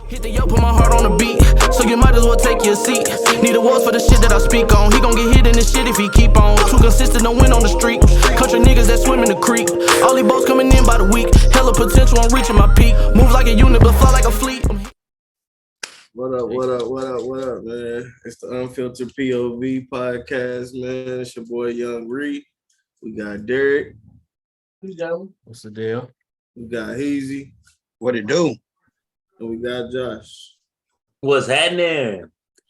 Hit the yo, put my heart on the beat, so you might as well take your seat. Need awards for the shit that I speak on. He gon' get hit in this shit if he keep on. Too consistent, no win on the street. Country niggas that swim in the creek. All these boats coming in by the week. Hella potential, I'm reaching my peak. Move like a unit, but fly like a fleet. What up, man? It's the Unfiltered P.O.V podcast, man. It's your boy Young Reese. We got Derek. What's the deal? We got Hazy. What it do? And we got Josh. What's happening?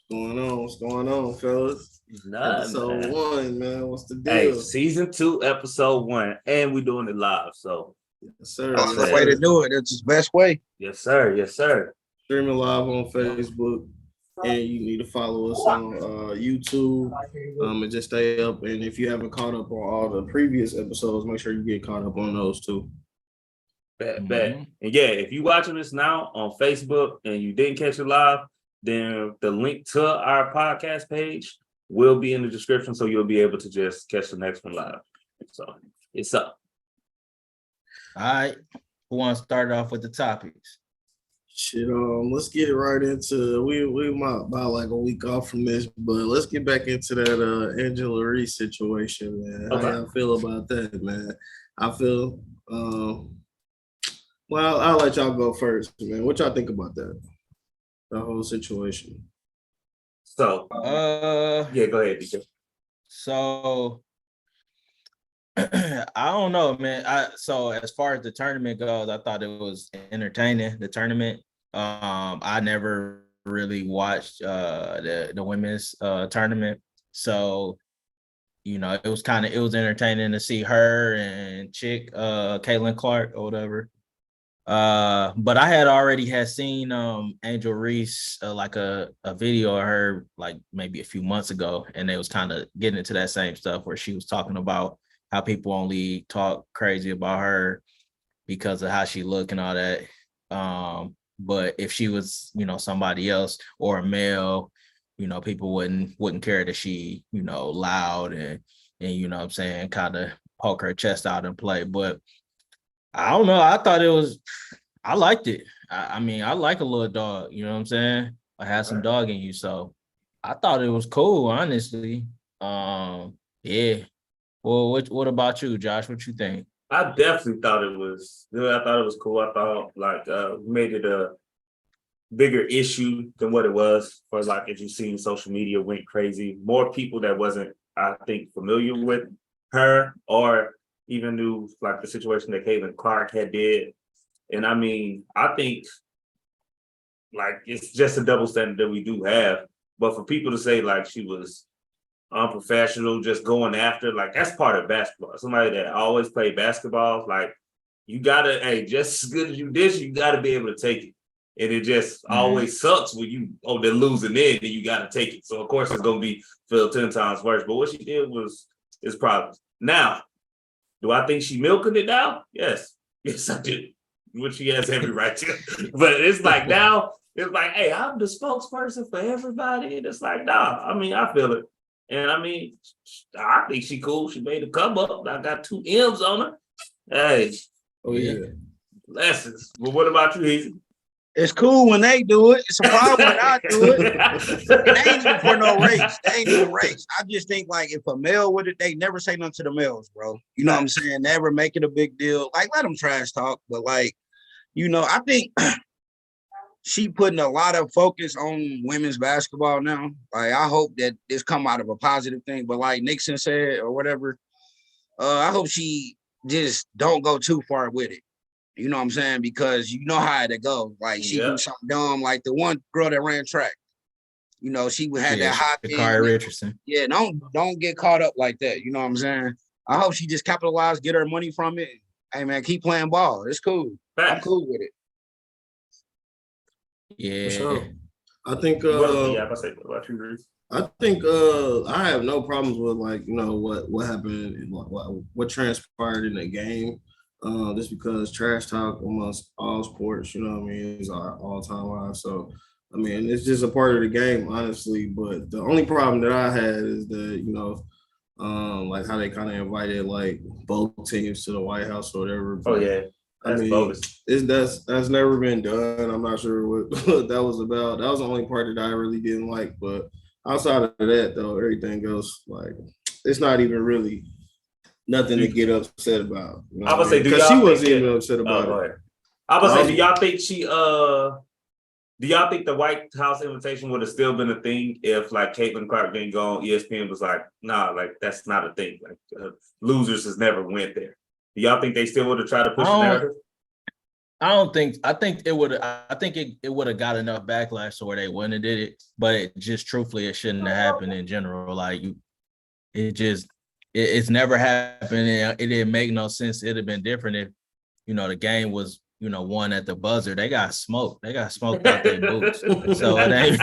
What's going on, fellas? Episode 1, man. What's the deal? Hey, season 2, episode 1, and we're doing it live. So, yes, sir. That's the way to do it. That's the best way. yes, sir. Yes, sir. Streaming live on Facebook, and you need to follow us on YouTube, and just stay up. And if you haven't caught up on all the previous episodes, make sure you get caught up on those too. Bet. And yeah, if you're watching this now on Facebook and you didn't catch it live, then the link to our podcast page will be in the description, so you'll be able to just catch the next one live. So it's up. All right. Who wants to start off with the topics? Shit, let's get right into we might about like a week off from this, but let's get back into that Angel Reese situation, man. How y'all feel about that, man? I feel well, I'll let y'all go first, man. What y'all think about that? The whole situation. So yeah, go ahead, DJ. So I don't know, man. So as far as the tournament goes, I thought it was entertaining. The tournament. I never really watched the women's tournament, so you know it was entertaining to see her and Caitlin Clark or whatever. But I had seen Angel Reese like a video of her like maybe a few months ago, and they was kind of getting into that same stuff where she was talking about how people only talk crazy about her because of how she look and all that. But if she was, you know, somebody else or a male, you know, people wouldn't care that she, you know, loud and you know what I'm saying, kind of poke her chest out and play. But I don't know. I liked it. I mean, I like a little dog, you know what I'm saying? I had some dog in you. So I thought it was cool, honestly. Yeah. Well, what about you, Josh? What you think? I definitely thought it was good. I thought it was cool. I thought like made it a bigger issue than what it was. For like, as you see, social media went crazy. More people that wasn't, I think, familiar with her or even knew like the situation that Caitlin Clark had did. And I mean, I think like it's just a double standard that we do have. But for people to say like she was unprofessional, just going after, like that's part of basketball. Somebody that always played basketball, like you gotta, hey, just as good as you did, you gotta be able to take it. And it just always sucks when they're losing in and you gotta take it. So of course it's gonna be feel 10 times worse. But what she did is problems. Now, do I think she milking it now? Yes, I do. Which she has every right to. But it's like now, it's like, hey, I'm the spokesperson for everybody. And it's like, nah, I mean, I feel it. And I mean, I think she cool. She made a come up. I got 2 M's on her. Hey. Oh, yeah. Blessings. But what about you, Easy? It's cool when they do it. It's a problem when I do it. They ain't even for no race. They ain't even race. I just think like if a male with it, they never say nothing to the males, bro. You know what I'm saying? Never make it a big deal. Like let them trash talk. But like, you know, I think she putting a lot of focus on women's basketball now. Like, I hope that this come out of a positive thing. But like Nixon said or whatever, I hope she just don't go too far with it. You know what I'm saying? Because you know how it goes. Like she do something dumb. Like the one girl that ran track, you know, she had that hot Kyrie Richardson. Yeah, don't get caught up like that. You know what I'm saying? I hope she just capitalize, get her money from it. Hey man, keep playing ball. It's cool. I'm cool with it. Yeah. For sure. I think I think I have no problems with like, you know, what happened, what transpired in the game. Just because trash talk amongst all sports, you know what I mean, is our all-time high. So I mean, it's just a part of the game, honestly. But the only problem that I had is that, you know, like how they kind of invited like both teams to the White House or whatever. Oh yeah. I mean, that's never been done. I'm not sure what that was about. That was the only part that I really didn't like. But outside of that, though, everything else, like, it's not even really nothing to get upset about. You know I would say, because she wasn't even upset about it. I would say, do y'all think do y'all think the White House invitation would have still been a thing if like Caitlin Clark didn't go on? ESPN was like, nah, like that's not a thing. Like losers has never went there. Do y'all think they still would have tried to push the narrative? I don't think. I think it would. I think it would have got enough backlash to where they wouldn't have did it. But it just truthfully, it shouldn't have happened in general. Like it's never happened. It didn't make no sense. It'd have been different if the game was won at the buzzer. They got smoked. They got smoked out their boots. So it ain't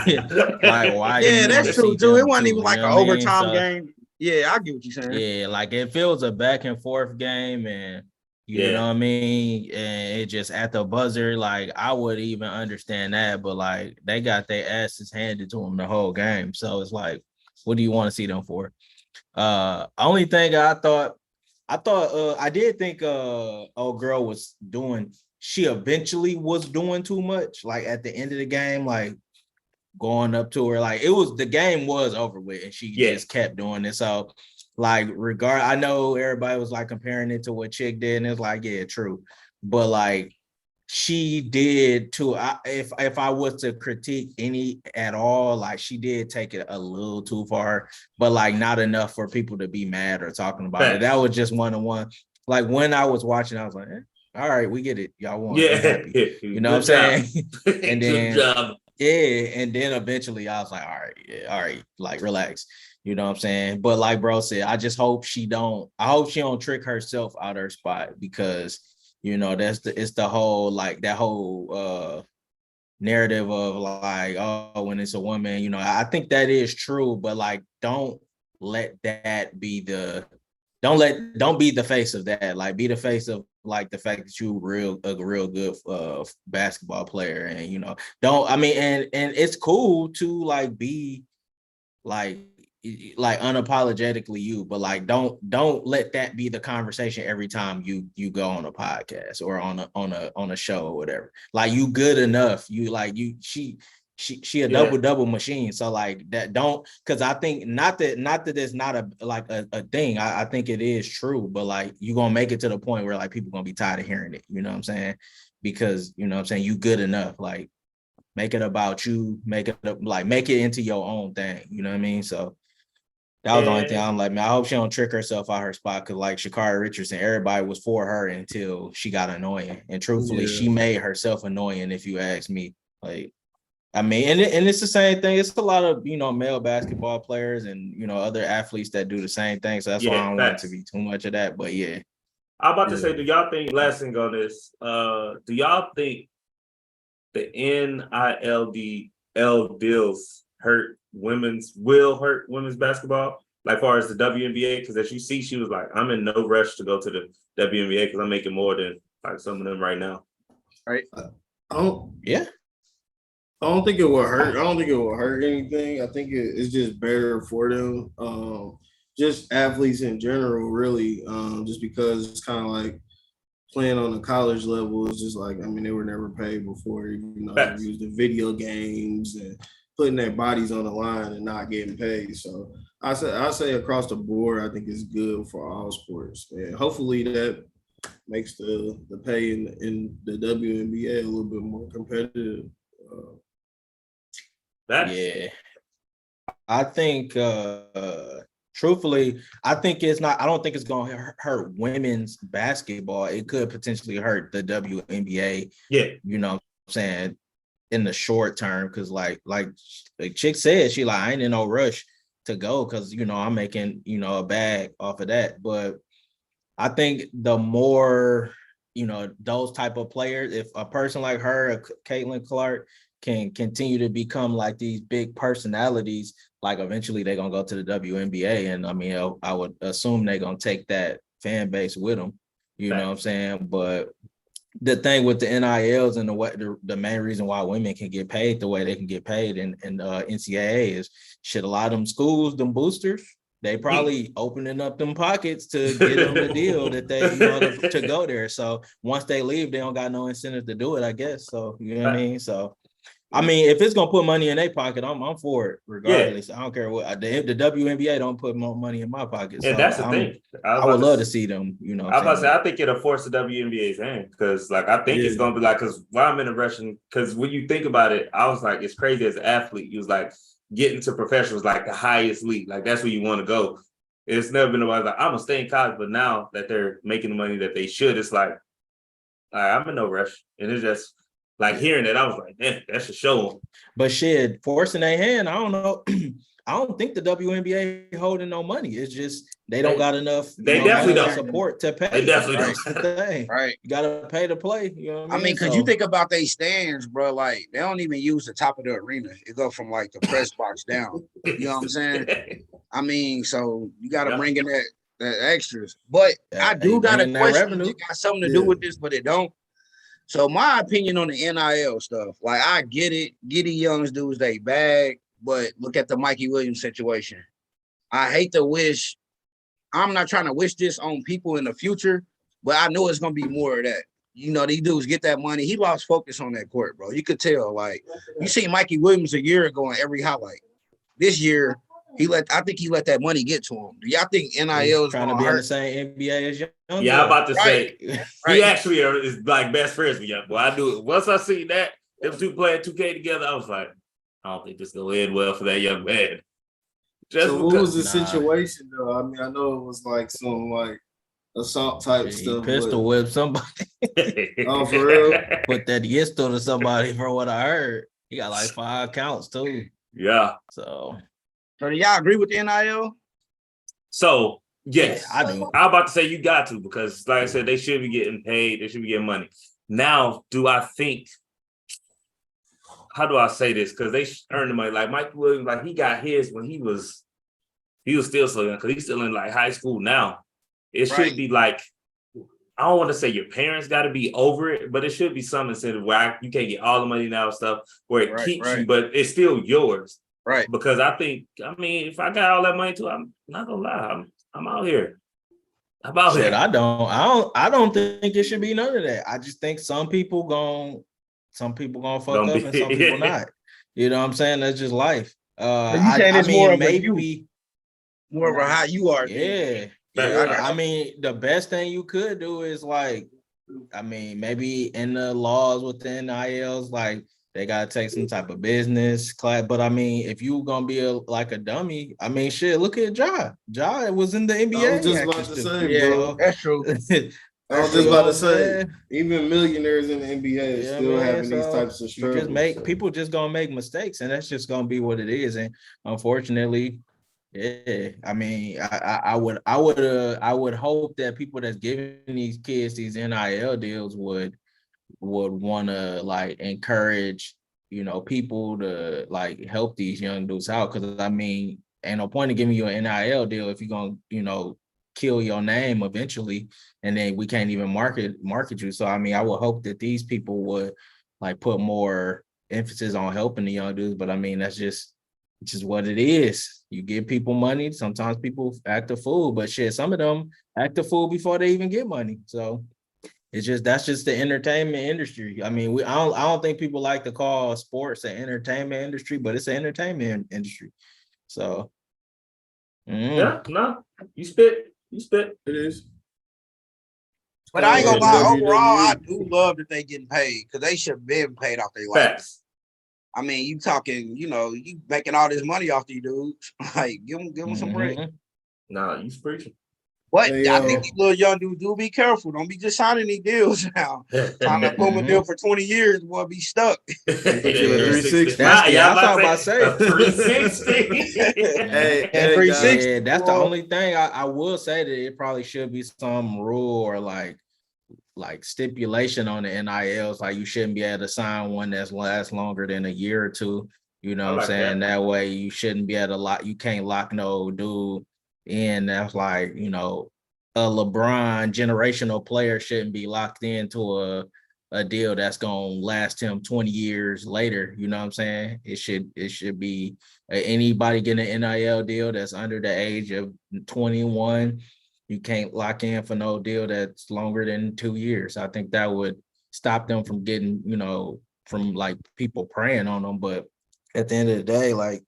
like why. Yeah, that's true too. It wasn't even like an overtime game. Yeah, I get what you're saying. Yeah, like if it was a back and forth game and you know what I mean, and it just at the buzzer, like I would even understand that, but like they got their asses handed to them the whole game. So it's like, what do you want to see them for? Only thing I did think old girl was doing, she eventually was doing too much, like at the end of the game, like going up to her, like the game was over with and she just kept doing it. So like I know everybody was like comparing it to what Chick did, and it's like, yeah, true. But like she did too. If I was to critique any at all, like she did take it a little too far, but like not enough for people to be mad or talking about it. That was just one-on-one. Like when I was watching, I was like, all right, we get it. Y'all won. Happy. You know what I'm saying? And then and then eventually I was like, all right, like relax. You know what I'm saying? But like bro said, I just hope she don't trick herself out of her spot, because it's the whole like that whole narrative of like, oh, when it's a woman, I think that is true, but like don't be the face of that. Like be the face of like the fact that you a real good basketball player, and and it's cool to like be like unapologetically you, but like don't let that be the conversation every time you go on a podcast or on a show or whatever. Like you good enough, she a double machine. So like that don't, because I think not that it's not a thing. I think it is true, but like you gonna make it to the point where like people gonna be tired of hearing it. You know what I'm saying? Because you good enough. Like make it about you. Make it into your own thing. You know what I mean? So that was the only thing I'm like, man, I hope she don't trick herself out her spot, because like Sha'Carri Richardson, everybody was for her until she got annoying. And truthfully, she made herself annoying, if you ask me. Like, I mean, and it's the same thing. It's a lot of, male basketball players and, other athletes that do the same thing. So that's why I don't want it to be too much of that. But yeah. I'm about to say, do y'all think, last thing on this, do y'all think the NIL deals will hurt women's basketball, like far as the WNBA? Because as you see, she was like, I'm in no rush to go to the WNBA because I'm making more than like some of them right now. Right. I don't think it will hurt. I don't think it will hurt anything. I think it's just better for them. Just athletes in general, really. Just because it's kind of like playing on a college level. It's just like, they were never paid before. They used the video games and putting their bodies on the line and not getting paid. So I say across the board, I think it's good for all sports. And hopefully that makes the pay in the WNBA a little bit more competitive. I think truthfully, I don't think it's going to hurt women's basketball. It could potentially hurt the WNBA. Yeah. You know what I'm saying? In the short term, because like Chick said, she like, I ain't in no rush to go because I'm making a bag off of that. But I think the more those type of players, if a person like her, Caitlin Clark, can continue to become like these big personalities, like eventually they're gonna go to the WNBA, and I would assume they're gonna take that fan base with them. You know what I'm saying? But the thing with the NILs and the main reason why women can get paid the way they can get paid in NCAA is a lot of them schools, them boosters, they probably opening up them pockets to get them the deal that they, to go there. So once they leave, they don't got no incentive to do it, I guess. So you know what I mean? So I mean, if it's gonna put money in their pocket, I'm for it regardless. I don't care what the WNBA don't put more money in my pocket. And so that's the thing. I would love to see them. I was about to say, I think it'll force the WNBA's hand because, like, I think it's gonna be like, because why I'm in a rushing, because when you think about it, I was like, it's crazy as an athlete. You was like getting to professionals, like the highest league, like that's where you want to go. It's never been about like I'm gonna stay in college, but now that they're making the money that they should, it's like, all right, I'm in no rush, and it's just. Like hearing it, I was like, man, that should show them. But shit, forcing their hand, I don't know. I don't think the WNBA holding no money. It's just they don't got enough. They definitely don't support to pay. They definitely don't. Right. You gotta pay to play. You know what I mean? Because you think about they stands, bro. Like they don't even use the top of the arena. It go from like the press box down. You know what I'm saying? I mean, so you got to bring in that extras. But I do got a question. It got something to do with this, but it don't. So my opinion on the NIL stuff, like I get it, Giddy Youngs dudes they bag, but look at the Mikey Williams situation. I hate to wish, I'm not trying to wish this on people in the future, but I know it's gonna be more of that. You know, these dudes get that money. He lost focus on that court, bro. You could tell, like you see Mikey Williams a year ago on every highlight. This year, I think he let that money get to him. Do y'all think NIL is trying to be in the same NBA as Young? Yeah, I'm about to say he actually is like best friends with Young Boy. I do it. Once I see that them two playing 2K together, I was like, I don't think this is gonna end well for that young man. So what was the situation though? I mean, I know it was like some like assault type stuff. Pistol whip somebody. Oh, for real? Put that pistol to somebody from what I heard. He got like 5 counts too. Yeah. So do y'all agree with the NIL? So yes, I do. I'm about to say you got to, because like I said, they should be getting paid, they should be getting money. Now, do I think, how do I say this? Because they earned the money. Like Mike Williams, like he got his when he was still so young, because he's still in like high school now. It should be like, I don't want to say your parents got to be over it, but it should be some incentive where you can't get all the money now and stuff, where it keeps you, but it's still yours. Right. Because I mean, if I got all that money too, I'm not gonna lie, I'm out here. I'm out here. I don't think it should be none of that. I just think some people gonna fuck up and some people not. You know what I'm saying? That's just life. I mean, maybe more of a how you are. Yeah. I mean, the best thing you could do is like, I mean, maybe in the laws with the NILs, like they gotta take some type of business class. But I mean, if you gonna be like a dummy, I mean, shit, look at Ja. Ja was in the NBA. I was just about to say, bro. That's true. I was just about to say, even millionaires in the NBA still having these types of struggles. People just gonna make mistakes, and that's just gonna be what it is. And unfortunately, yeah, I mean, I would hope that people that's giving these kids these NIL deals would want to like encourage, you know, people to like help these young dudes out. Because I mean, ain't no point in giving you an NIL deal if you're gonna, you know, kill your name eventually, and then we can't even market you. So I mean, I would hope that these people would like put more emphasis on helping the young dudes. But I mean, that's just what it is. You give people money. Sometimes people act a fool, but shit, some of them act a fool before they even get money. So that's just the entertainment industry. I mean, I don't think people like to call sports an entertainment industry, but it's an entertainment industry. So yeah, no, you spit. It is. But I ain't gonna lie, overall, I do love that they getting paid, because they should have been paid off their life. I mean, you talking, you know, you making all this money off these dudes. Like, give them some break. Nah, you preaching. But I think these little young dudes do be careful. Don't be just signing these deals now. Trying to boom a deal for 20 years, will be stuck. 360. That's what I say. 360. Hey, 360. Yeah, that's the only thing I will say, that it probably should be some rule or like stipulation on the NILs. Like you shouldn't be able to sign one that's lasts longer than a year or two. You know what I'm saying? That way you shouldn't be able to you can't lock no dude in that's like, you know, a LeBron generational player shouldn't be locked into a deal that's gonna last him 20 years later. You know what I'm saying? It should be anybody getting an NIL deal that's under the age of 21. You can't lock in for no deal that's longer than 2 years. I think that would stop them from getting, from like people preying on them. But at the end of the day, like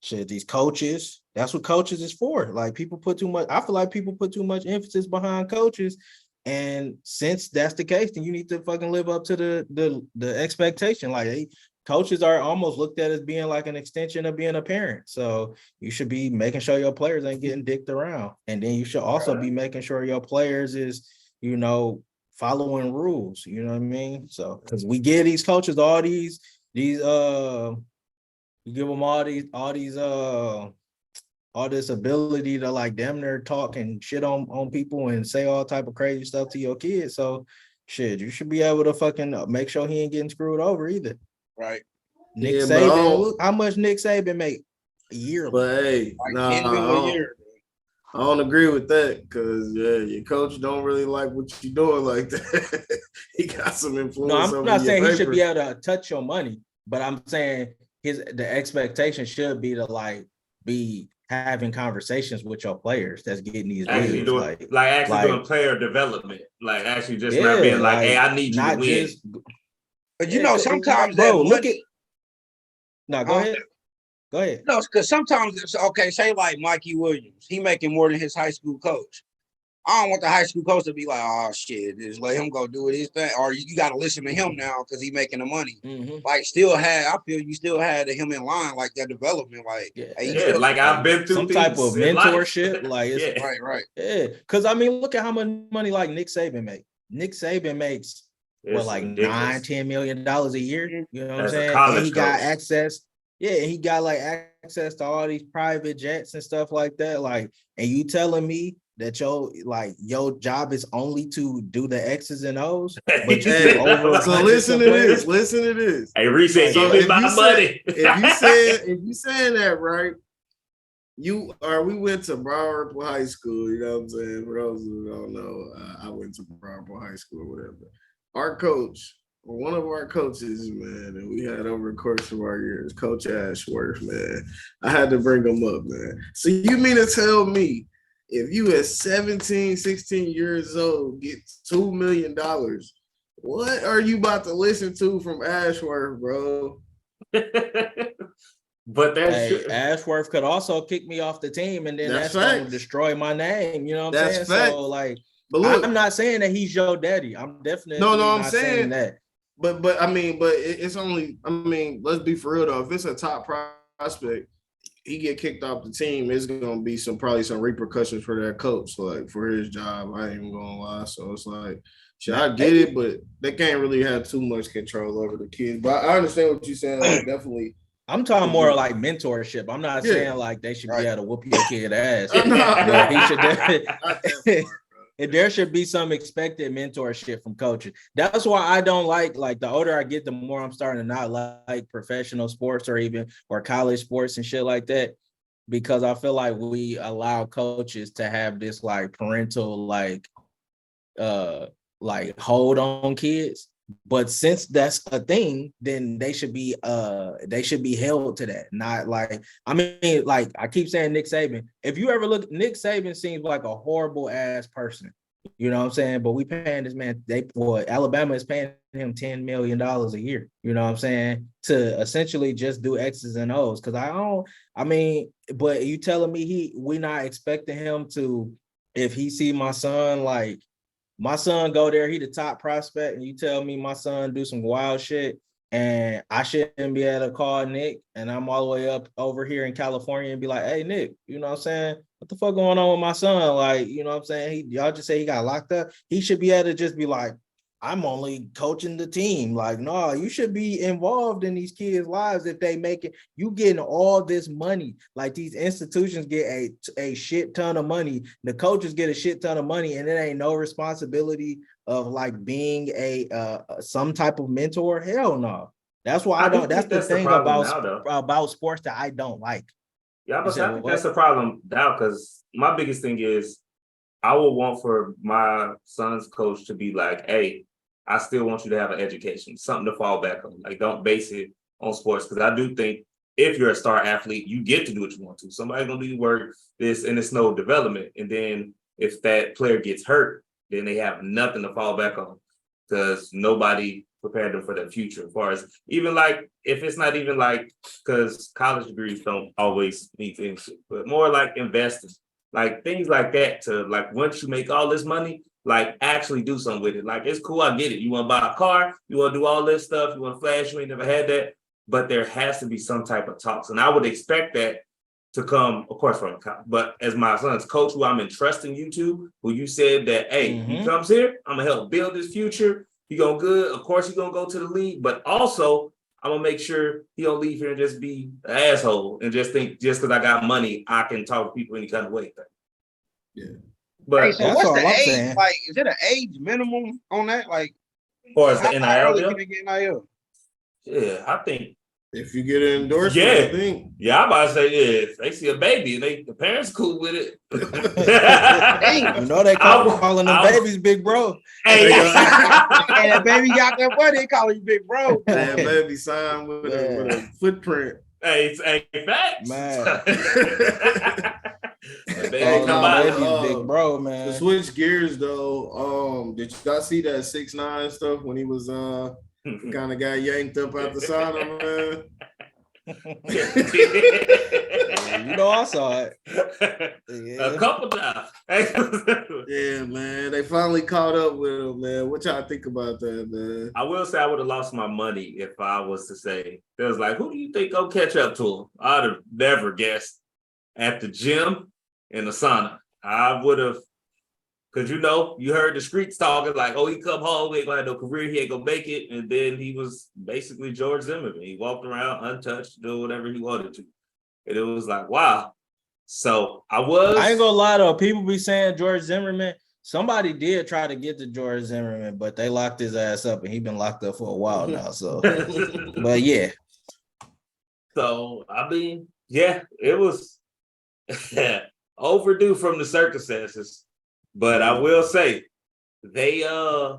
shit, these coaches, that's what coaches is for. Like people put too much, I feel like people put too much emphasis behind coaches. And since that's the case, then you need to fucking live up to the expectation. Like coaches are almost looked at as being like an extension of being a parent. So you should be making sure your players ain't getting dicked around. And then you should also be making sure your players is, following rules. You know what I mean? So because we give these coaches all these you give them all this ability to like damn near talk and shit on people and say all type of crazy stuff to your kids. So shit, you should be able to fucking make sure he ain't getting screwed over either. Right. Nick Saban, look how much Nick Saban make a year. But hey, like I don't agree with that because your coach don't really like what you're doing like that. He got some influence. No, I'm not saying he should be able to touch your money, but I'm saying the expectation should be to like be having conversations with your players that's getting these actually deals, doing player development, like actually just not being like, hey, I need you to win. But sometimes bro, look at go ahead. Go ahead. No, because sometimes it's okay. Say like Mikey Williams, he making more than his high school coach. I don't want the high school coach to be like, oh shit, just let him go do his thing. Or you got to listen to him now because he making the money. Mm-hmm. Like I feel you still had him in line, like that development. Like, like I've been through some type of mentorship. Like, it's, right. Yeah. Because I mean, look at how much money like Nick Saban makes. Nick Saban makes like $9-10 million a year. You know what I'm saying? And he got access. Yeah, he got like access to all these private jets and stuff like that. Like, and you telling me that your job is only to do the X's and O's, but you so listen to this. Hey, Reese, give me my money. If you saying that right, we went to Broad Ripple High School. You know what I'm saying? For those who don't know, I went to Broad Ripple High School or whatever. Our coach. One of our coaches, man, and we had over the course of our years, Coach Ashworth, man. I had to bring him up, man. So you mean to tell me if you at 17, 16 years old get $2 million, what are you about to listen to from Ashworth, bro? But that's Ashworth could also kick me off the team, and then that's going to destroy my name. You know what I'm saying? Fact. So like, but look, I'm not saying that he's your daddy. I'm definitely I'm not saying that. But it's only, let's be for real though. If it's a top prospect, he get kicked off the team, it's gonna be probably some repercussions for that coach, like for his job. I ain't even gonna lie. So it's like, I get it, but they can't really have too much control over the kids. But I understand what you're saying. Like, definitely. I'm talking more like mentorship. I'm not saying like they should be able to whoop your kid ass. But he should definitely. There should be some expected mentorship from coaches. That's why I don't like the older I get, the more I'm starting to not like professional sports or college sports and shit like that, because I feel like we allow coaches to have this like parental hold on kids. But since that's a thing, then they should be held to that. Not like, I keep saying Nick Saban. If you ever look, Nick Saban seems like a horrible ass person. You know what I'm saying? But we paying this man, Alabama is paying him $10 million a year, you know what I'm saying, to essentially just do X's and O's. Cause but you telling me we not expecting him to, if he see my son go there, he the top prospect, and you tell me my son do some wild shit and I shouldn't be able to call Nick, and I'm all the way up over here in California and be like, hey, Nick, you know what I'm saying? What the fuck going on with my son? Like, you know what I'm saying? Y'all just say he got locked up. He should be able to just be like, I'm only coaching the team. Like, no, you should be involved in these kids' lives if they make it. You getting all this money. Like, these institutions get a shit ton of money. The coaches get a shit ton of money, and it ain't no responsibility of like being some type of mentor. Hell no. That's why I don't. That's the thing about sports that I don't like. Yeah, but I think that's the problem now, because my biggest thing is I would want for my son's coach to be like, hey, I still want you to have an education, something to fall back on. Like, don't base it on sports, because I do think if you're a star athlete, you get to do what you want to. Somebody's gonna do your work, this, and it's no development. And then if that player gets hurt, then they have nothing to fall back on because nobody prepared them for their future. As far as even like, if it's not even like, because college degrees don't always mean things, but more like investing, like things like that, to like, once you make all this money, like actually do something with it. Like, it's cool, I get it. You want to buy a car, you want to do all this stuff, you want to flash, you ain't never had that, but there has to be some type of talks. And I would expect that to come, of course, from a, but as my son's coach, who I'm entrusting you to, who you said that, hey, he comes here, I'm gonna help build his future. He gonna good, of course, he gonna go to the league, but also I'm gonna make sure he don't leave here and just be an asshole and just think just because I got money, I can talk to people any kind of way. Yeah. But hey, so what's the age? Saying. Like, is it an age minimum on that? Like, or is the NIL? Early can they get NIL? Yeah, I think. If you get an endorsement, I think. Yeah, I'm about to say, yeah, if they see a baby and the parents cool with it. You know they calling them babies big bro. Hey, and that baby got that money, they call you big bro. That baby signed with a footprint. Hey, facts. Man. Big bro, man. To switch gears though, did y'all see that 6ix9ine stuff when he was kind of got yanked up out the side of him, man? You know, I saw it. Yeah. A couple times. Yeah, man. They finally caught up with him, man. What y'all think about that, man? I will say I would have lost my money if I was to say, it was like, who do you think go catch up to him? I'd have never guessed. At the gym in the sauna. I would have, because you heard the streets talking like, oh, he come home, he ain't gonna have no career, he ain't gonna make it. And then he was basically George Zimmerman. He walked around untouched, doing whatever he wanted to. And it was like, wow. So I ain't gonna lie though, people be saying George Zimmerman. Somebody did try to get to George Zimmerman, but they locked his ass up and he been locked up for a while now. So, but yeah. So, I mean, yeah, it was overdue from the circumstances, but I will say they I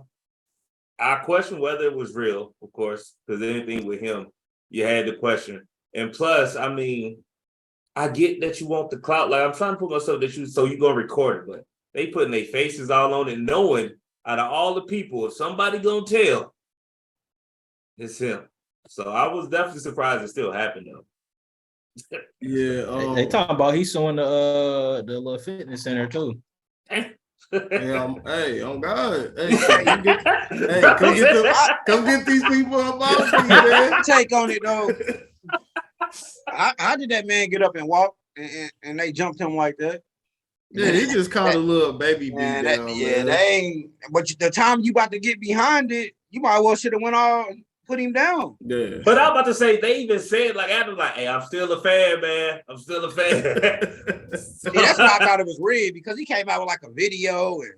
question whether it was real, of course, because anything with him you had to question. And plus, I mean, I get that you want the clout, like I'm trying to put myself that so you gonna record it, but they putting their faces all on it, knowing out of all the people, if somebody gonna tell, it's him. So I was definitely surprised it still happened though. Yeah, they talking about he's suing the little fitness center too. Hey, on God, come get these people up off me, man. Take on it though. How did that man get up and walk and they jumped him like that? Yeah, he just caught a little baby beat down. That ain't. But the time you about to get behind it, you might well should have went on. Put him down. Yeah. But I'm about to say, they even said, like, after, like, hey, I'm still a fan, man. I'm still a fan. See, that's why I thought it was rigged, because he came out with like a video. And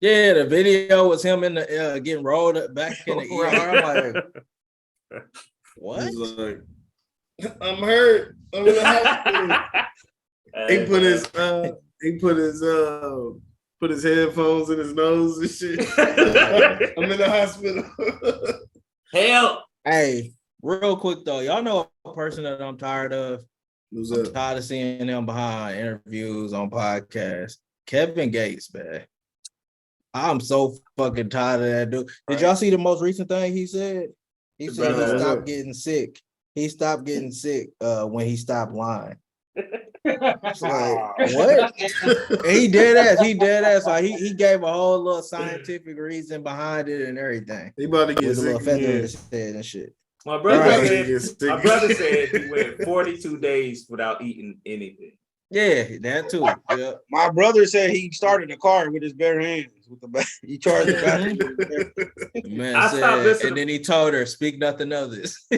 yeah, the video was him in the getting rolled back in the ER. I'm like, what? He's like, I'm hurt. I'm in the hospital. He put his headphones in his nose and shit. I'm in the hospital. Hell. Hey, real quick though, y'all know a person that I'm tired of. I'm tired of seeing them behind interviews on podcasts. Kevin Gates, man. I'm so fucking tired of that dude. Did y'all see the most recent thing he said? He said he stopped getting sick. He stopped getting sick when he stopped lying. It's like, what? And he dead ass. Like he gave a whole little scientific reason behind it and everything. He about to get sick and shit. My brother said he went 42 days without eating anything. Yeah, that too. Yeah. My brother said he started the car with his bare hands. With the back, he charged the battery. Man said, and then he told her, "Speak nothing of this." He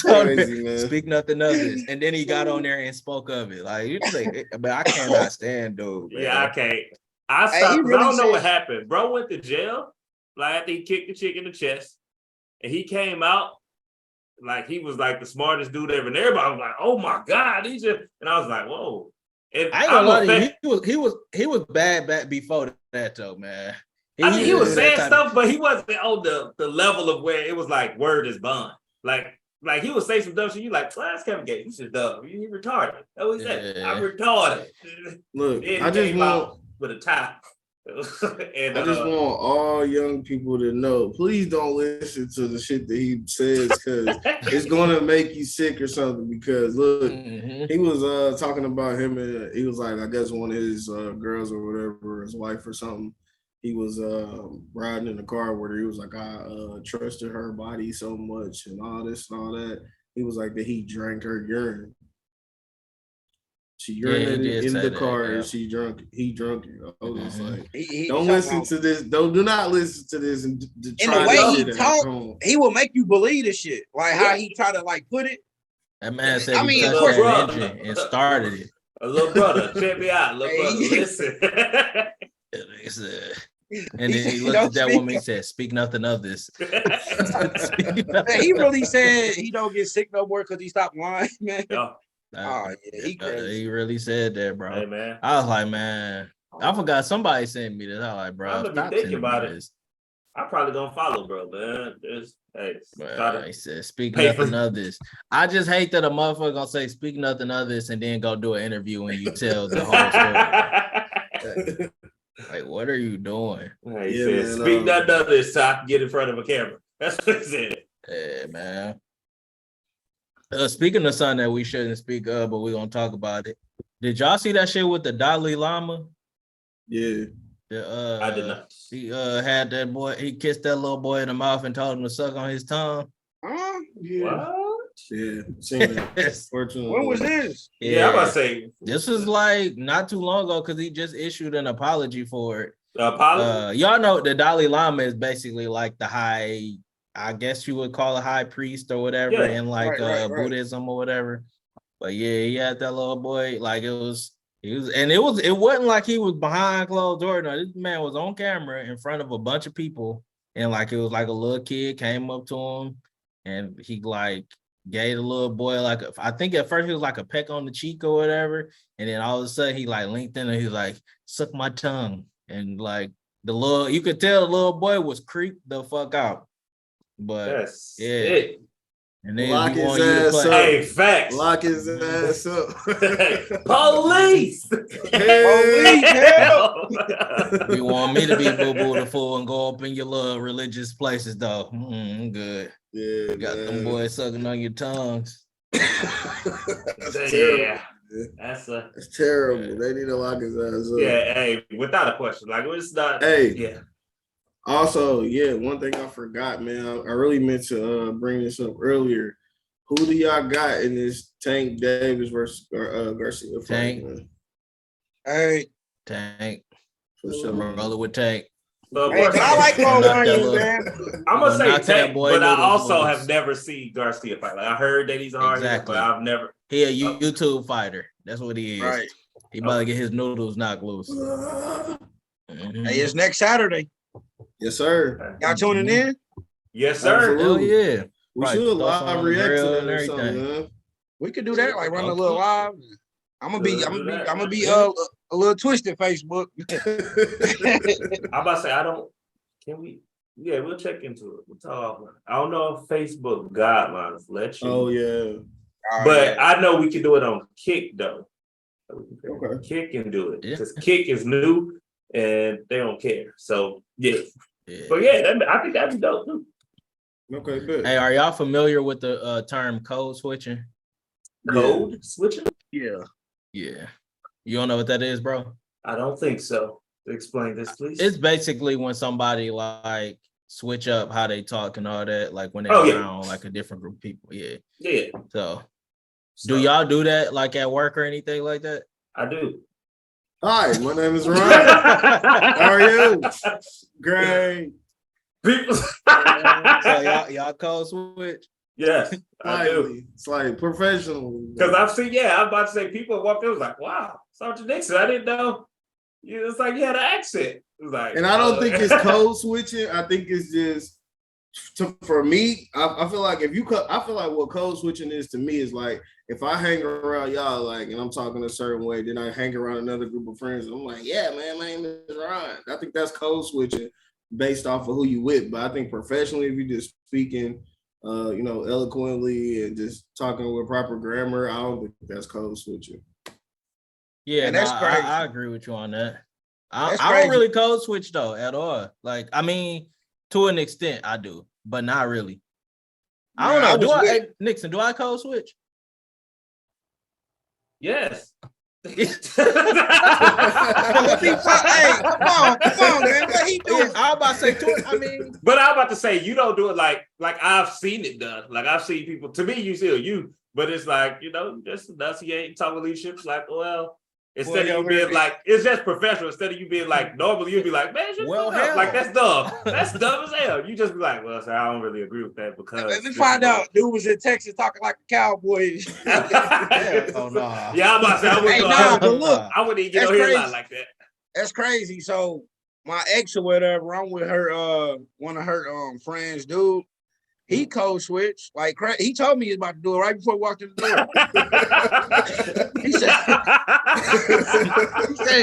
told her, "Speak nothing of this," and then he got on there and spoke of it. Like you think, but I cannot stand dude. Man. Yeah, I can't. I stopped. Really I don't know what happened. Bro went to jail. Like after he kicked the chick in the chest, and he came out. Like he was like the smartest dude ever. And everybody was like, "Oh my God!" And I was like, "Whoa!" And I ain't gonna lie to you. He was bad back before that though, man. He was saying stuff, but he wasn't on the level of where it was like word is bond. Like he would say some dumb shit. You like, well, that's Kevin Gates. You should dumb. You retarded. That's what he said. I'm retarded. Look, I just want with a tie. And I just want all young people to know, please don't listen to the shit that he says because it's gonna make you sick or something. Because look, he was talking about him and he was like, I guess one of his girls or whatever, his wife or something. He was riding in the car where he was like, I trusted her body so much and all this and all that. He was like that he drank her urine. She urinated in the car and he drunk it. I was like, don't listen to this. Do not listen to this. And the way he talk, he will make you believe this shit. Like how he try to like put it. That man said he touched that engine and started it. A little brother, check me out. Little brother, listen. And then he looked at that woman and said, speak nothing of this. Man, he really said he don't get sick no more because he stopped lying, man. Yeah. He really said that, bro. Hey, man. I was like, man, I forgot somebody sent me this. I was like, bro, I'm gonna be thinking about it. I'm probably gonna follow, bro, man. He said, speak nothing of this. I just hate that a motherfucker gonna say, speak nothing of this, and then go do an interview and you tell the whole story. Like, what are you doing? He said, speak nothing of this so I can get in front of a camera. That's what he said. Yeah, man. Speaking of something that we shouldn't speak of, but we're gonna talk about it. Did y'all see that shit with the Dalia Lama? Yeah. I did not. He had that boy, he kissed that little boy in the mouth and told him to suck on his tongue. Yeah. What? Yeah. When was this? Yeah, I'm about to say this was like not too long ago because he just issued an apology for it. Apology? Y'all know the Dalia Lama is basically like the high, I guess you would call a high priest or whatever in like Buddhism or whatever. But yeah, he had that little boy, like it wasn't like he was behind closed doors. No, this man was on camera in front of a bunch of people, and like it was like a little kid came up to him and he like gave the little boy like I think at first he was like a peck on the cheek or whatever, and then all of a sudden he like linked in and he's like, suck my tongue. And like you could tell the little boy was creeped the fuck out. But it. And then lock his ass up. Hey, facts. Lock his ass up. Police. Police, help. You want me to be boo-boo the fool and go up in your little religious places though? Good. Yeah, you got them boys sucking on your tongues. That's terrible. That's terrible. Yeah. They need to lock his ass up. Yeah, hey, without a question. Like it's not. Hey, yeah. Also, one thing I forgot, man. I really meant to bring this up earlier. Who do y'all got in this Tank Davis versus Garcia fight? Tank. Man? Hey, Tank. For sure, brother with Tank. Hey, I like Mo, man. I'm gonna say Tank, but I also have never seen Garcia fight. Like I heard that he's a hard hitter, but I've never. He a YouTube fighter. That's what he is. Right. He about to get his noodles knocked loose. Hey, it's next Saturday. Yes, sir. Y'all tuning in? Yes, sir. Hell yeah. We should live react to that or something, man. We could do that, like run a little live. I'm gonna be a little twisted Facebook. I'm about to say can we? Yeah, we'll check into it. We'll talk. I don't know if Facebook guidelines let you. Oh yeah. But I know we can do it on Kick though. Okay. Kick and do it because Kick is new and they don't care. So yeah. But yeah, I think that'd be dope too. Okay, good. Hey, are y'all familiar with the term code switching? Code switching? Yeah. Yeah. You don't know what that is, bro? I don't think so. Explain this, please. It's basically when somebody like switch up how they talk and all that, like when they're around like a different group of people. Yeah. Yeah. So do y'all do that like at work or anything like that? I do. Hi, my name is Ryan. How are you? Great. People. So y'all code switch? Yes, I do. It's like professional. Because I've seen, I'm about to say people walked in, was like, wow, Sergeant Nixon, I didn't know. It's like you had an accent. It was like, and I don't think it's code switching. I think it's just for me. I feel like I feel like what code switching is to me is like if I hang around y'all, like, and I'm talking a certain way, then I hang around another group of friends, I'm like, yeah, man, my name is Ryan. I think that's code switching based off of who you with. But I think professionally, if you're just speaking, eloquently and just talking with proper grammar, I don't think that's code switching. Yeah, and that's crazy. I agree with you on that. I don't really code switch though at all. Like, I mean, to an extent, I do, but not really. I don't know. Nixon, do I code switch? Yes. Hey, come on, man. What he doing? I was about to say too. I mean, but I'm about to say you don't do it like I've seen it done. Like I've seen people. To me, you still you, but it's like just enunciate, talk leadership. Like, well, instead of you being like, it's just professional. Instead of you being like, normally you'd be like, man, like that's dumb. That's dumb as hell. You just be like, well, sir, I don't really agree with that because let me find out. Dude was in Texas talking like a cowboy. Oh no. Yeah, I'm about to say I wouldn't but look, I wouldn't even get on here a lot like that. That's crazy. So my ex or whatever, I'm with her, one of her friends, dude. He code switched like he told me he was about to do it right before we walked in the door. he said,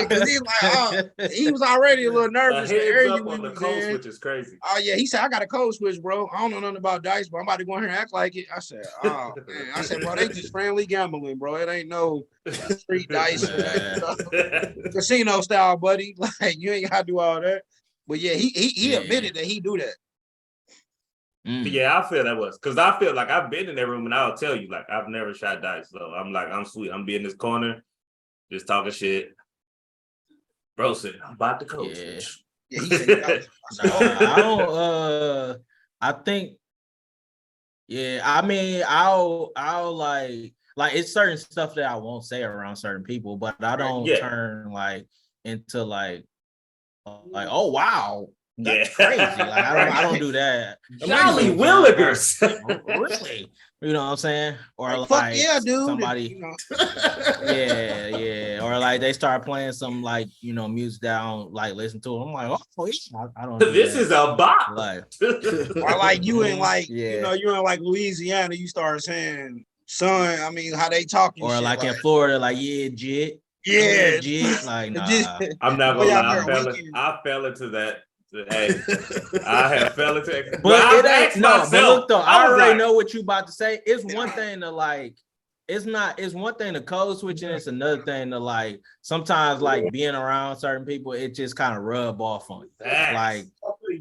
because he's like, he was already a little nervous. The code switch is crazy. Oh yeah, he said, I got a code switch, bro. I don't know nothing about dice, but I'm about to go in here and act like it. I said, oh man. I said, bro, they just friendly gambling, bro. It ain't no street dice, casino style, buddy. Like you ain't gotta do all that. But yeah, he admitted that he do that. Yeah, I feel that was because I feel like I've been in that room and I'll tell you, like, I've never shot dice. So I'm like, I'm sweet. I'm be in this corner, just talking shit. Bro said, I'm about to coach. Yeah, he said, I don't I think, yeah, I mean, I'll like it's certain stuff that I won't say around certain people, but I don't turn like into like oh wow. That's crazy. Like I don't do that. Jolly Willigers. Really? You know what I'm saying? Or like fuck yeah, dude. Somebody, yeah. Or like they start playing some like music that I don't like listen to. I'm like, oh yeah, I don't. This is a bop. Like, or like you in like you're in like Louisiana, you start saying, son. I mean, how they talking? Or like in Florida, like jit. Yeah, jit. Like nah. I'm not gonna lie. I fell into that. Hey, I have fell into it. But it ain't no. But look though, I already know what you about to say. It's one thing to like. It's one thing to code switch, and it's another thing to like. Sometimes like being around certain people, it just kind of rub off on you. Like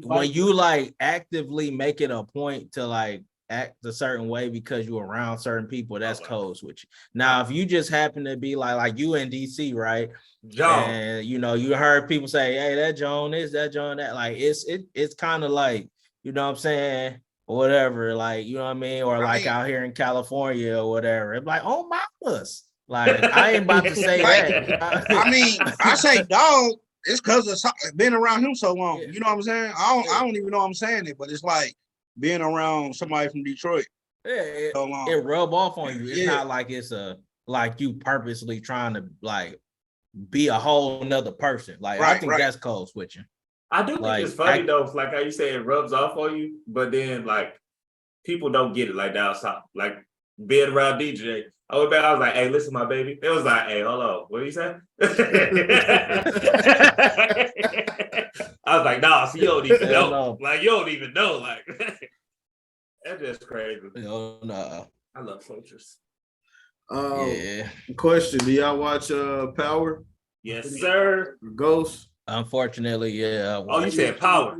when you like actively make it a point to like act a certain way because you're around certain people, that's code switching. Now, if you just happen to be like you in DC, right? John. And you heard people say, hey, that Joan is that Joan that, like it's kind of like, you know what I'm saying, or whatever, like, you know what I mean, or like out here in California or whatever. It's like, oh my goodness, like I ain't about to say that. I mean, I say dog, it's because of being around him so long. You know what I'm saying? I don't even know I'm saying it, but it's like being around somebody from Detroit. Yeah, it rub off on you. It's not like it's like you purposely trying to like be a whole nother person. Like I think that's code switching. I do think it's funny though, like how you say it rubs off on you, but then like people don't get it like down south. Like being around DJ, I was like, hey, listen, my baby. It was like, hey, hold on, what do you say? I was like, nah, so you don't even know. Like, you don't even know. Like, that's just crazy. No. I love soldiers. Question: do y'all watch Power? Yes, sir. Ghost? Unfortunately, yeah. Oh, you said Power?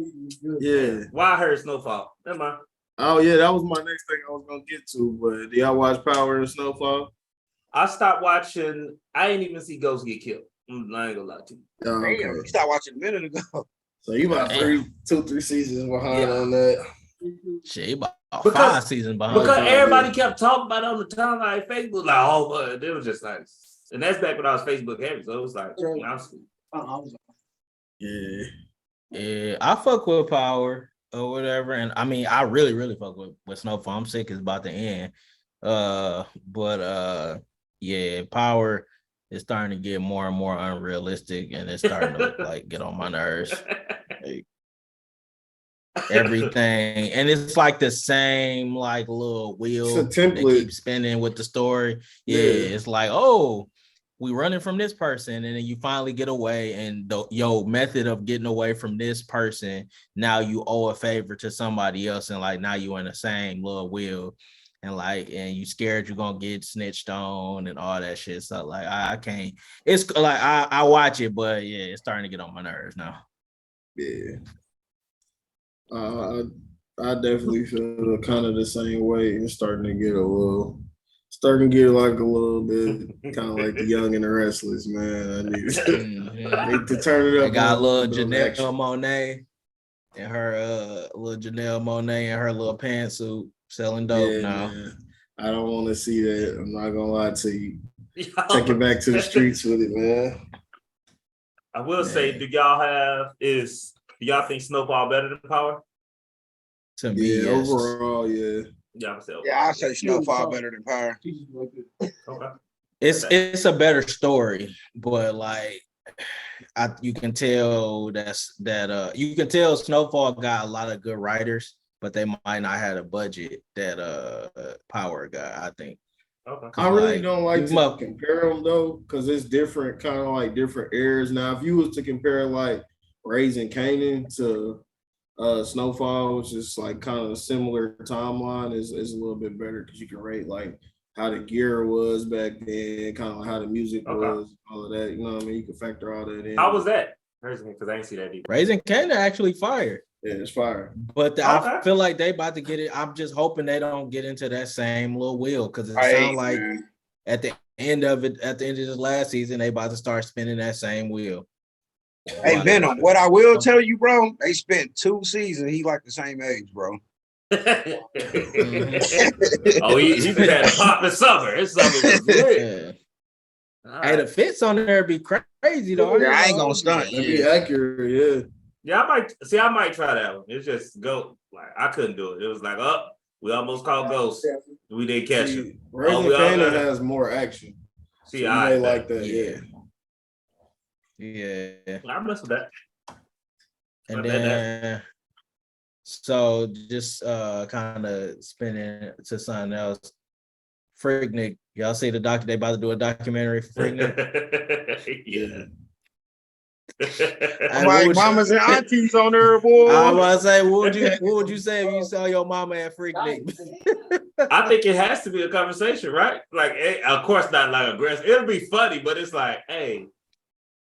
Yeah. Why I heard Snowfall? Never mind. Oh yeah, that was my next thing I was gonna get to. But do y'all watch Power and Snowfall? I stopped watching. I didn't even see Ghost get killed. I ain't gonna lie to you. Okay. You stopped watching a minute ago. So you about 2-3 seasons behind on that. Shit, about 5 seasons behind. Because everybody kept talking about it on the timeline, Facebook, like, oh, but it was just like, and that's back when I was Facebook heavy, so it was like, yeah, I fuck with Power or whatever, and I mean, I really, really fuck with Snowfall. I'm sick; it's about to end. But yeah, Power is starting to get more and more unrealistic, and it's starting to like get on my nerves. everything, and it's like the same like little wheel It's a template. they keep spinning with the story. Yeah, it's like, oh, we running from this person, and then you finally get away, and your method of getting away from this person, now you owe a favor to somebody else, and like now you in the same little wheel, and you scared you're gonna get snitched on and all that shit. So like I can't. It's like I watch it, but yeah, it's starting to get on my nerves now. Yeah. I definitely feel kind of the same way. It's starting to get like a little bit kind of like the Young and the Restless, man. I need to turn it up. I got a little Janelle Monáe and her little pantsuit selling dope now. Man. I don't want to see that. I'm not gonna lie to you. Take it back to the streets with it, man. I will say, do y'all think Snowfall better than Power? To me, yes. Overall, yeah. I say Snowfall better than Power. Okay. It's a better story, but like you can tell you can tell Snowfall got a lot of good writers, but they might not have a budget that Power got, I think. Okay. I really don't like to compare them though, because it's different, kind of like different eras. Now, if you was to compare like Raising Kanan to Snowfall, which is like kind of a similar timeline, is a little bit better because you can rate like how the gear was back then, kind of like how the music was, all of that. You know what I mean? You can factor all that in. How was that? Because I ain't see that either. Raising Kanan actually fired. Yeah, it's fire. But I feel like they about to get it. I'm just hoping they don't get into that same little wheel, because it sounds like at the end of this last season, they about to start spinning that same wheel. Hey, Venom, what I will tell you, bro, they spent 2 seasons. He like the same age, bro. Oh, he just had a pop in summer. His summer was lit. Hey, the fits on there be crazy though. Yeah, I ain't gonna stunt. It'd be accurate, yeah. Yeah, I might try that one. It's just go like I couldn't do it. It was like, we almost caught Ghost. We didn't catch him. Raising Kanan has more action. See, so I like that. Yeah. I mess with that. And then so just kind of spinning to something else. Freaknik, y'all see the they about to do a documentary for Freaknik? Yeah. My mamas and aunties on there, boy. I was about to say, what would you say if you saw your mama at Freaknik? I think it has to be a conversation, right? Like, of course, not like aggressive. It'll be funny, but it's like, hey,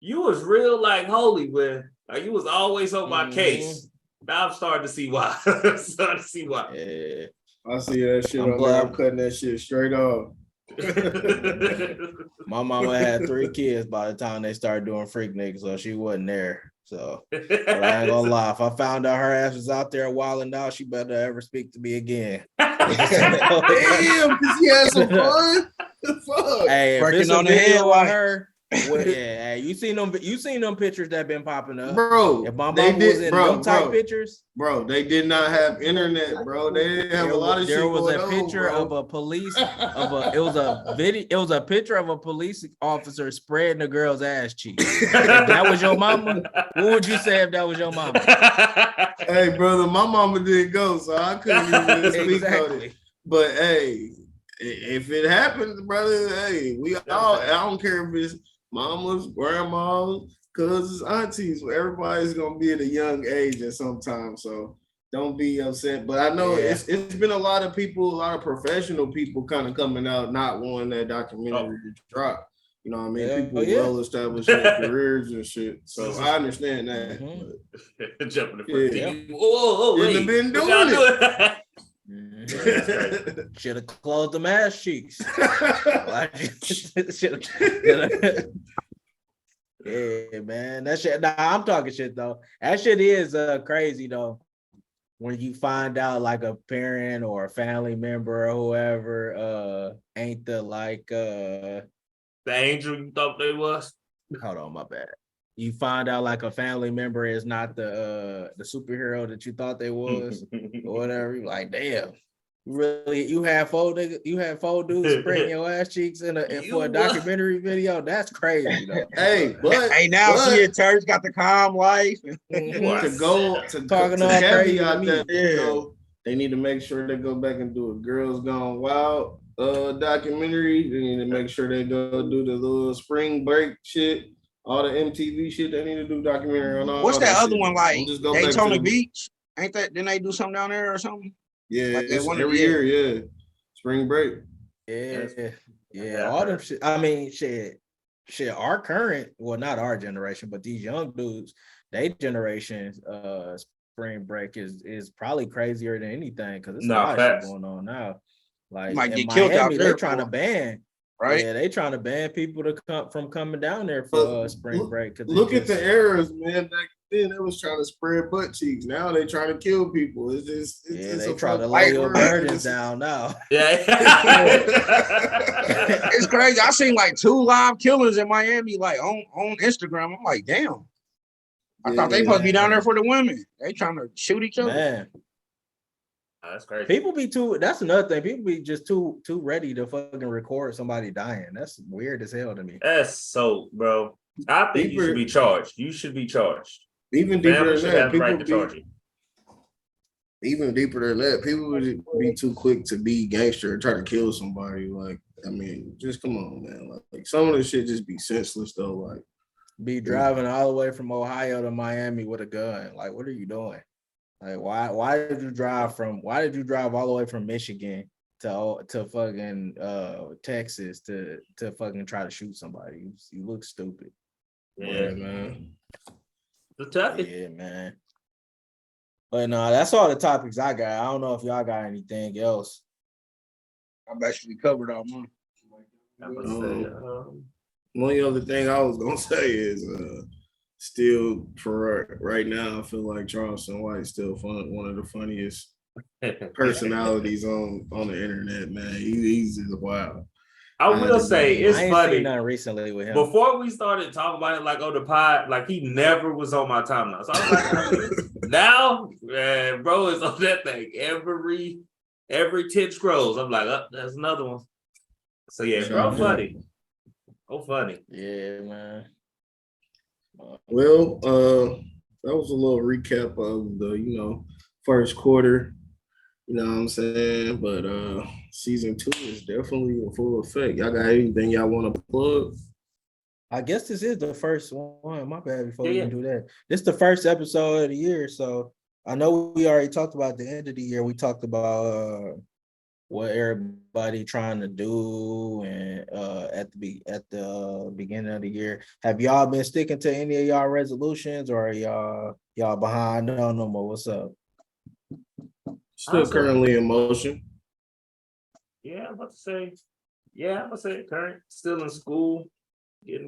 you was real like holy with, like you was always on my case. Now I'm starting to see why. Yeah. I see that shit on there. I'm cutting that shit straight off. My mama had 3 kids by the time they started doing Freaknik, so she wasn't there. So but I ain't gonna lie. If I found out her ass was out there wilding out, she better ever speak to me again. Damn, because he had some fun. Fuck. Hey, working on the head on her. Well, yeah, you seen them pictures that been popping up, bro. If my mom was in them type pictures, bro, they did not have internet, bro. They didn't have a lot of shit. There was a picture of a police it was a video. It was a picture of a police officer spreading a girl's ass cheek. If that was your mama, what would you say if that was your mama? Hey, brother, my mama didn't go, so I couldn't even speak on it. But hey, if it happens, brother, hey, we all. I don't care if it's mamas, grandmas, cousins, aunties. Everybody's gonna be at a young age at some time, so don't be upset. But I know it's been a lot of people, a lot of professional people kind of coming out not wanting that documentary to drop. You know what I mean? People well established in their careers and shit. So I understand that. Jumping the first team. Whoa, wait. You've been doing it. Should have closed them ass cheeks. Yeah, man. That shit. Nah, I'm talking shit though. That shit is crazy though. When you find out like a parent or a family member or whoever ain't the angel you thought they was. Hold on, my bad. You find out like a family member is not the superhero that you thought they was or whatever. You're like, damn. Really, you had four dudes spraying your ass cheeks for a documentary video. That's crazy though. Hey, but now she and Turge got the calm life. to talking all crazy to me. That, you know, they need to make sure they go back and do a Girls Gone Wild documentary. They need to make sure they go do the little spring break shit. All the MTV shit, they need to do documentary on all. What's that other shit. one like? Just go Daytona Beach? Ain't that? Didn't they do something down there or something? Yeah, like it's every year. Yeah, spring break. Yeah. All them shit. I mean, shit. Our current, well, not our generation, but these young dudes, they generation's spring break is probably crazier than anything because there's a lot of shit going on now. Like might get in killed Miami, out there. They're trying to ban. Right? Yeah, they trying to ban people to come coming down there for spring break. Look at the errors, man. Back then, they was trying to spread butt cheeks. Now they trying to kill people. It's just they try to lay your burdens down now. Yeah, it's crazy. I seen like 2 live killers in Miami, like on Instagram. I'm like, damn. I thought they supposed to be down there for the women. They trying to shoot each other. Man. That's crazy. People be that's another thing. People be just too ready to fucking record somebody dying. That's weird as hell to me. That's so, bro. I think you should be charged. You should be charged. Even deeper than that, people right to charge you. Even deeper than that, people would be too quick to be gangster and try to kill somebody. Like, I mean, just come on, man. Like some of this shit just be senseless though. Like, be driving all the way from Ohio to Miami with a gun. Like, what are you doing? Like, why did you drive all the way from Michigan to fucking Texas to fucking try to shoot somebody? You look stupid. Yeah, man. Yeah, man. But no, that's all the topics I got. I don't know if y'all got anything else. I've actually covered all mine. One other thing I was gonna say is still for right now, I feel like Charleston White's still one of the funniest personalities on the internet, man. He's just wild. I will say it's funny. Seen nothing recently with him. Before we started talking about it, like on the pod, like he never was on my timeline. So I was like, now, bro is on that thing every 10 scrolls. I'm like, oh, there's another one. So yeah, bro, funny. Oh, funny. Yeah, man. Well, that was a little recap of the first quarter. You know what I'm saying? But season 2 is definitely in full effect. Y'all got anything y'all want to plug? I guess this is the first one. My bad before we can do that. This is the first episode of the year. So I know we already talked about the end of the year. We talked about what everybody trying to do and at the beginning of the year. Have y'all been sticking to any of y'all resolutions or are y'all behind on them or what's up? Still currently in motion. Yeah, I'm about to say current, still in school.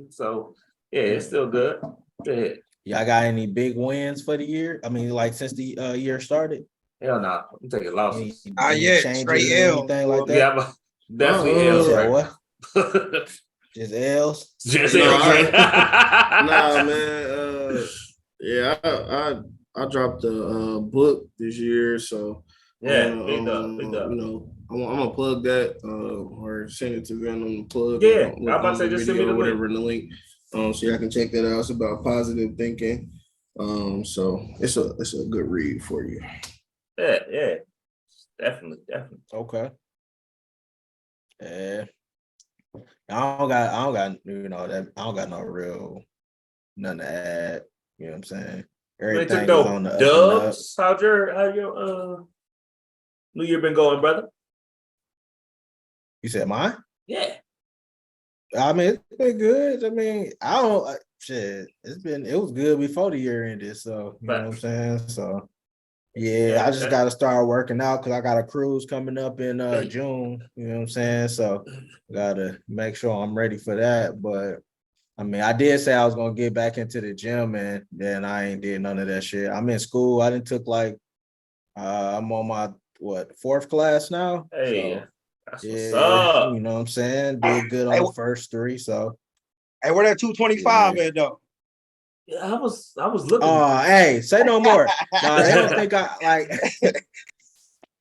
So yeah, it's still good. Yeah. Y'all got any big wins for the year? I mean, like since the year started? Hell no, I'm taking losses. Straight L. Anything like that? Yeah, definitely L's. Right? What? Just L's? Just L's. Right? Nah, man. Yeah, I dropped a book this year, so yeah, big up. I'm gonna plug that or send it to them on the plug. Yeah, I'm about to say just send me the whatever in the link. So y'all can check that out. It's about positive thinking. So it's a good read for you. Yeah. Definitely. Okay. Yeah. I don't got no real nothing to add. You know what I'm saying? Everything is on the Dubs. How your New Year been going, brother? You said mine? Yeah. I mean, it's been good. I mean, it was good before the year ended. So you know what I'm saying? So yeah, I just gotta start working out because I got a cruise coming up in June. You know what I'm saying? So gotta make sure I'm ready for that. But I mean, I did say I was gonna get back into the gym, and then I ain't did none of that shit. I'm in school. I didn't took I'm on my 4th class now. Hey, so, that's what's up. You know what I'm saying? Did good on the first 3. So hey, where that 225 at though? Yeah, I was looking. Hey, say no more. Nah, they don't think I like.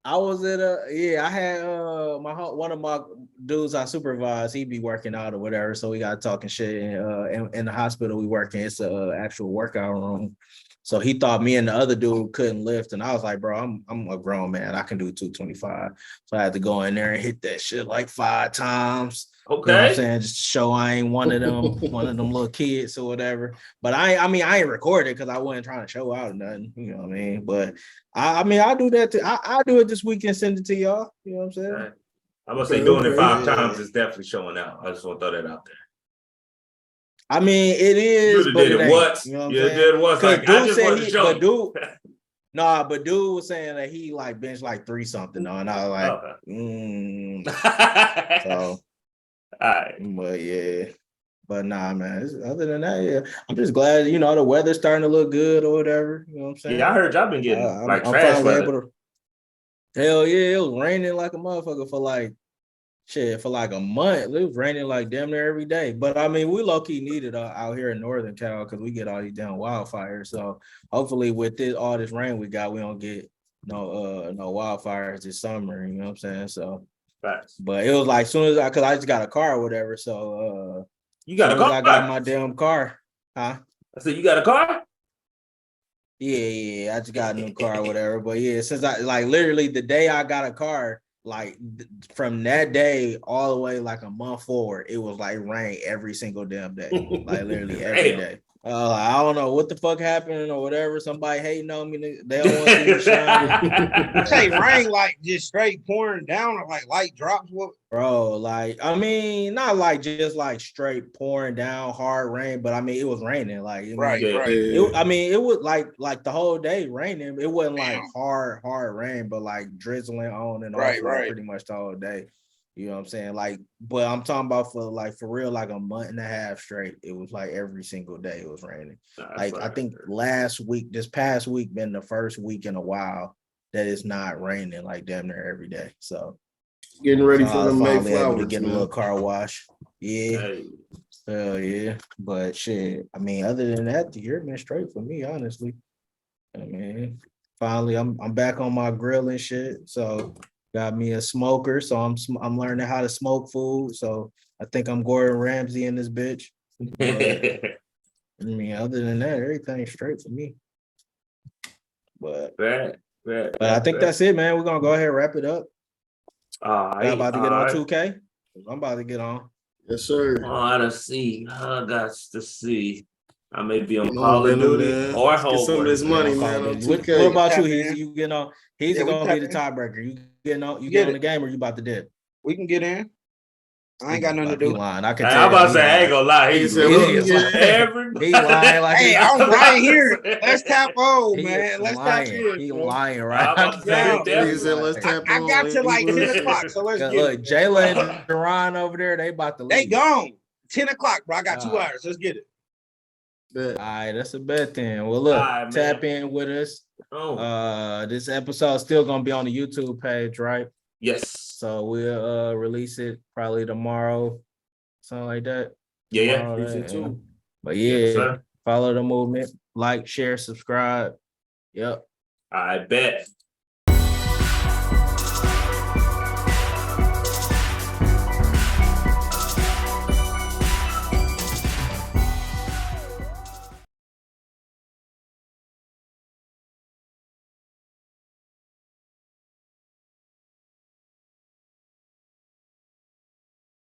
I was at I had one of my dudes I supervise, he be working out or whatever. So we got talking shit in the hospital we work in. It's a actual workout room. So he thought me and the other dude couldn't lift. And I was like, bro, I'm a grown man. I can do 225. So I had to go in there and hit that shit like 5 times. Okay. You know what I'm saying? Just to show I ain't one of them little kids or whatever. But I ain't recorded because I wasn't trying to show out or nothing. You know what I mean? But I do that I do it this weekend, send it to y'all. You know what I'm saying? Right. I'm gonna say doing it 5 times is definitely showing out. I just want to throw that out there. I mean, it is, but it once. You know what I'm you saying? did it once. Like, I just wanted to show but dude was saying that he like bench like 3 something though, and I was like, so, all right, but yeah, but nah, man. Other than that, yeah, I'm just glad the weather's starting to look good or whatever. You know what I'm saying? Yeah, I heard y'all been getting I'm trash weather. Hell yeah, it was raining like a motherfucker for like a month. It was raining like damn near every day. But I mean, we low-key need it out here in Northern Cal because we get all these damn wildfires. So hopefully with all this rain we got, we don't get no wildfires this summer. You know what I'm saying? So Facts. But it was like soon as I just got a car or whatever. So you got a car? I got my damn car. Huh? I said, you got a car? Yeah, I just got a new car or whatever. But yeah, since I like literally the day I got a car, like from that day all the way like a month forward, it was like rain every single damn day, like literally every day. I don't know what the fuck happened or whatever. Somebody hating on me. They don't want to see me shine. Say rain like just straight pouring down or like light drops. What? Bro, like I mean, not like just like straight pouring down hard rain, but I mean it was raining. Like right. It was like the whole day raining. It wasn't like hard rain, but like drizzling on and off pretty much the whole day. You know what I'm saying? Like, but I'm talking about for real, like a month and a half straight. It was like every single day it was raining. Like I think this past week been the first week in a while that it's not raining like damn near every day. So getting ready for the May flowers, to get a little car wash. Yeah. Hell yeah. But shit, I mean, other than that, the year been straight for me, honestly. I mean, finally I'm back on my grill and shit. So got me a smoker. So I'm learning how to smoke food. So I think I'm Gordon Ramsay in this bitch. But, I mean, other than that, everything's straight for me. But I think that's it, man. We're gonna go ahead and wrap it up. I'm about to get on 2K. I'm about to get on. Yes, sir. I got to see. I may be on Call of Duty or home. Some of this money, man. On 2K. What about you? You getting on? He's gonna be the tiebreaker. You getting on? You get on the game, or you about to dip? We can get in. I ain't got nothing to do. Lying. I can tell. I'm about to say I ain't gonna lie. He's everybody. He lying like hey, I'm right here. Let's tap on, man. Let's tap in. He lying, right? Let's tap on. I got to like 10 o'clock, so let's get it. Jayla and Deron over there, they about to leave. They gone. 10 o'clock, bro. I got 2 hours. Let's get it. All right, that's a bet then. Well, look, tap in with us. This episode is still gonna be on the YouTube page, right? Yes. So we'll release it probably tomorrow, something like that. Yeah. But yeah, follow the movement, like, share, subscribe. Yep. I bet.